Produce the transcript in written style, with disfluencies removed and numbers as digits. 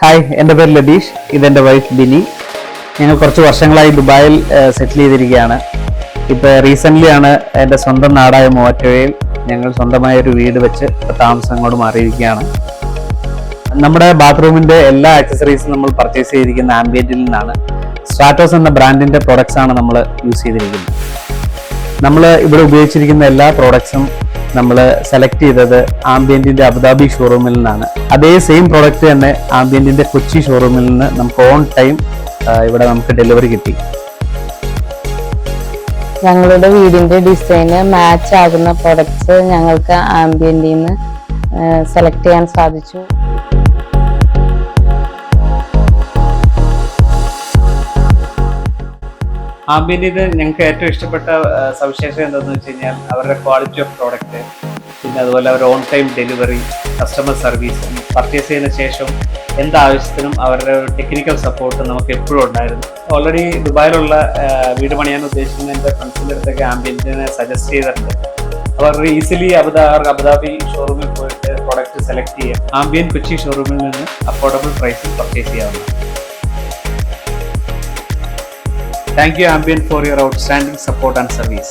Hi, എൻ്റെ പേര് ലതീഷ്. ഇതെൻ്റെ വൈഫ് ബിനി. ഞങ്ങൾ കുറച്ച് വർഷങ്ങളായി ദുബായിൽ സെറ്റിൽ ചെയ്തിരിക്കുകയാണ്. ഇപ്പോൾ റീസെൻ്റ്ലി ആണ് എൻ്റെ സ്വന്തം നാടായ മൂവാറ്റുപുഴയിൽ ഞങ്ങൾ സ്വന്തമായൊരു വീട് വെച്ച് താമസം അങ്ങോട്ട് മാറിയിരിക്കുകയാണ്. നമ്മുടെ ബാത്റൂമിൻ്റെ എല്ലാ ആക്സസറീസും നമ്മൾ പർച്ചേസ് ചെയ്തിരിക്കുന്ന ആംബിയൻറ്റിൽ നിന്നാണ്. സ്ട്രാറ്റോസ് എന്ന ബ്രാൻഡിൻ്റെ പ്രോഡക്ട്സ് ആണ് നമ്മൾ യൂസ് ചെയ്തിരിക്കുന്നത്. നമ്മൾ ഇവിടെ ഉപയോഗിച്ചിരിക്കുന്ന എല്ലാ പ്രോഡക്ട്സും നമ്മൾ സെലക്ട് ചെയ്തത് ആംബിയൻറ്റിൻ്റെ അബുദാബി ഷോറൂമിൽ നിന്നാണ്. അതേ സെയിം പ്രോഡക്റ്റ് തന്നെ ആംബിയൻറ്റിൻ്റെ കൊച്ചി ഷോറൂമിൽ നിന്ന് നമുക്ക് ഓൺ ടൈം ഇവിടെ നമുക്ക് ഡെലിവറി കിട്ടി. ഞങ്ങളുടെ വീടിന്റെ ഡിസൈന് മാച്ച് ആകുന്ന പ്രൊഡക്ട്സ് ഞങ്ങൾക്ക് ആംബിയന്റിൽ നിന്ന് സെലക്ട് ചെയ്യാൻ സാധിച്ചു. ആംബിയൻറ്റിന് ഞങ്ങൾക്ക് ഏറ്റവും ഇഷ്ടപ്പെട്ട സവിശേഷത എന്താണെന്ന് വെച്ച് കഴിഞ്ഞാൽ അവരുടെ ക്വാളിറ്റി ഓഫ് പ്രോഡക്റ്റ്, പിന്നെ അതുപോലെ അവരുടെ on time delivery, customer service, purchase ചെയ്യുന്ന ശേഷം എന്താവശ്യത്തിനും അവരുടെ ടെക്നിക്കൽ സപ്പോർട്ട് നമുക്ക് എപ്പോഴും ഉണ്ടായിരുന്നു. ഓൾറെഡി ദുബായിലുള്ള വീട് പണിയാൻ ഉദ്ദേശിക്കുന്ന എൻ്റെ ഫ്രണ്ട്സിൻ്റെ അടുത്തൊക്കെ ആംബിയൻറ്റിനെ സജസ്റ്റ് ചെയ്തിട്ടുണ്ട്. അവർ ഈസിലി അബുദാബി ഷോറൂമിൽ പോയിട്ട് പ്രോഡക്റ്റ് സെലക്ട് ചെയ്യാം. ആംബിയൻ കൊച്ചി ഷോറൂമിൽ നിന്ന് അഫോർഡബിൾ പ്രൈസിൽ പർച്ചേസ് ചെയ്യാവുന്നതാണ്. Thank you Ambient for your outstanding support and service.